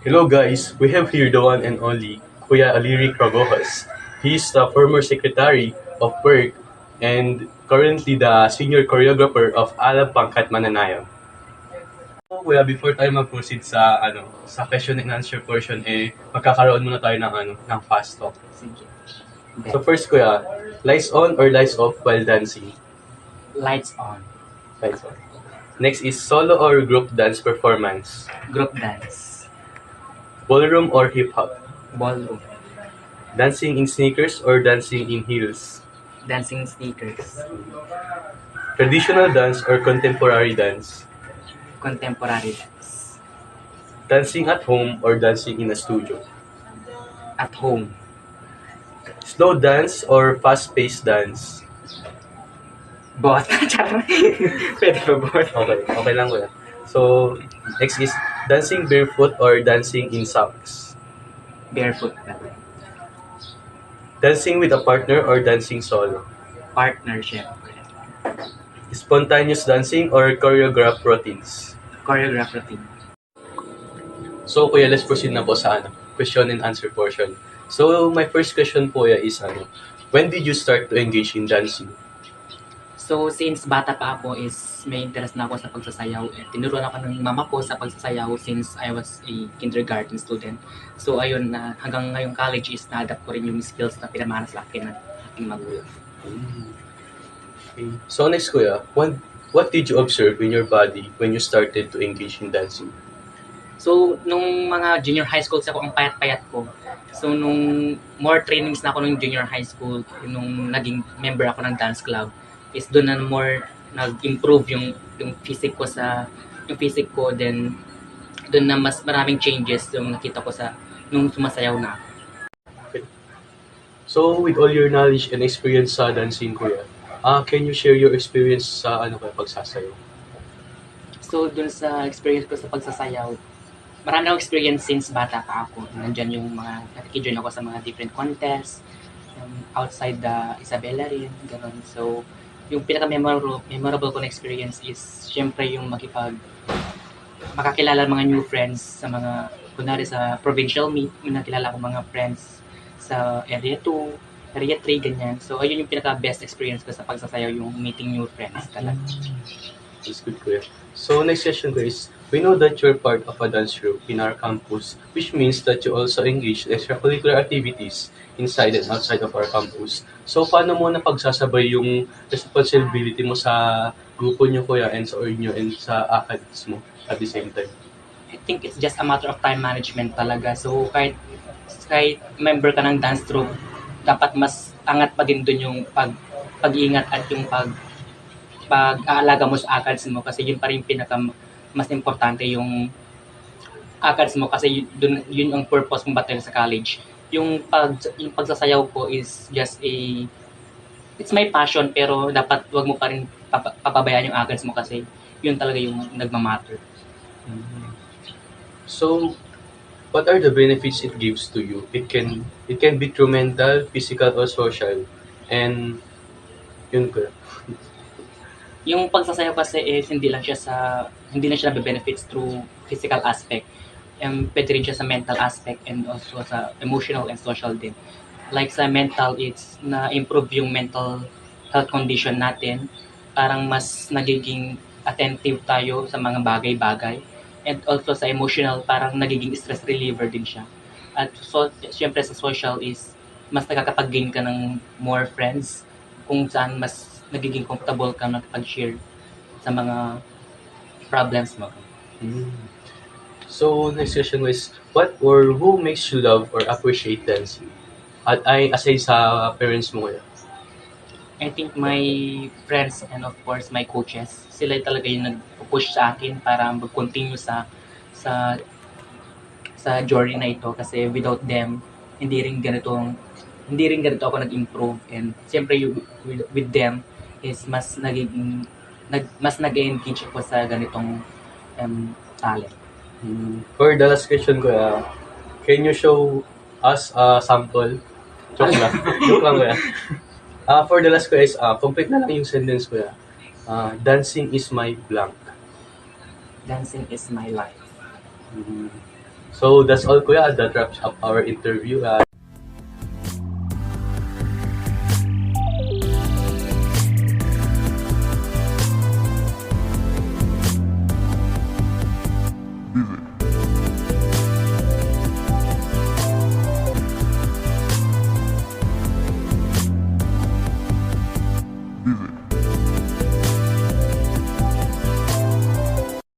Hello guys, we have here the one and only Kuya Aliri Kragohas. He's the former secretary of work and currently the senior choreographer of Alab Pangkat Mananayam. So, Kuya, before tayo mag-proceed sa sa question and answer portion, magkakaroon muna tayo ng fast talk. Sige. So first Kuya, lights on or lights off while dancing? Lights on. Lights on. Next is solo or group dance performance? Group dance. Ballroom or hip hop? Ballroom. Dancing in sneakers or dancing in heels? Dancing sneakers. Traditional dance or contemporary dance? Contemporary dance. Dancing at home or dancing in a studio? At home. Slow dance or fast-paced dance? Both. Charot. Pwede ba both? Okay, okay lang kuya. So, next is dancing barefoot or dancing in socks? Barefoot. Dancing with a partner or dancing solo? Partnership. Spontaneous dancing or choreographed routines? Choreograph routine. So, kuya, let's proceed na po sa question and answer portion. So, my first question po kuya is when did you start to engage in dancing? So, since bata pa ako is may interest na ako sa pagsasayaw. Tinuruan ako ng mama ko sa pagsasayaw since I was a kindergarten student. So, ayun na hanggang ngayong college is na-adapt ko rin yung skills na pinamana sa akin ng aking magulang. Okay. So next kuya, what did you observe in your body when you started to engage in dancing? So, nung mga junior high school ako, ang payat-payat ko. So, nung more trainings na ako nung junior high school, nung naging member ako ng dance club, is doon na more nag-improve yung physique ko, then doon na mas maraming changes yung nakita ko sa nung sumasayaw na. So with all your knowledge and experience sa dancing kuya, can you share your experience sa pagsasayaw? So, doon sa experience ko sa pagsasayaw, marami akong experience since bata pa ako. Nandyan yung mga, nakikijoin ako sa mga different contests, outside the Isabela rin, gano'n. So, yung pinaka-memorable ko na experience is, syempre yung makakilala mga new friends sa mga, kunwari sa provincial meet, may nakilala ko mga friends sa area 2, area 3, ganyan. So, ayun yung pinaka-best experience ko sa pagsasayaw, yung meeting new friends talaga. That's good kuya. So next question ko is, we know that you're part of a dance group in our campus, which means that you also engage in extracurricular activities inside and outside of our campus. So paano mo napagsasabay yung responsibility mo sa grupo niyo kuya and sa inyo and sa academics mo at the same time? I think it's just a matter of time management talaga. So, kahit member ka ng dance troupe, dapat mas angat pa din dun yung pag-iingat at yung pag-aalaga mo sa ACADS mo kasi yun pa rin mas importante yung ACADS mo kasi yun ang purpose mo ba sa college. Yung pagsasayaw ko is just it's my passion pero dapat wag mo pa rin papabayaan yung ACADS mo kasi yun talaga yung nagmamatter. So, what are the benefits it gives to you? It can be through mental, physical, or social. And yun ko. Yung pagsasayaw kasi is hindi lang siya nabe-benefits through physical aspect. Pwede rin siya sa mental aspect and also sa emotional and social din. Like sa mental, it's na-improve yung mental health condition natin. Parang mas nagiging attentive tayo sa mga bagay-bagay. And also sa emotional, parang nagiging stress reliever din siya. At so, syempre sa social is mas nakakapag-gain ka ng more friends kung saan mas nagiging comfortable ka makipag-share sa mga problems mo. So, next question was, what or who makes you love or appreciate dancing? At aside sa parents mo kaya? I think my friends and of course my coaches, sila talaga yung nag-push sa akin para mag-continue sa journey na ito kasi without them, hindi rin ganito ako nag-improve and siyempre with them is mas nag-engage ako sa ganitong talent. For the last question ko, can you show us a sample? Joke lang. Joke lang kuya. For the last ko is, complete na lang yung sentence ko. Dancing is my blank. Dancing is my life. So that's all, Kuya. That wraps up our interview.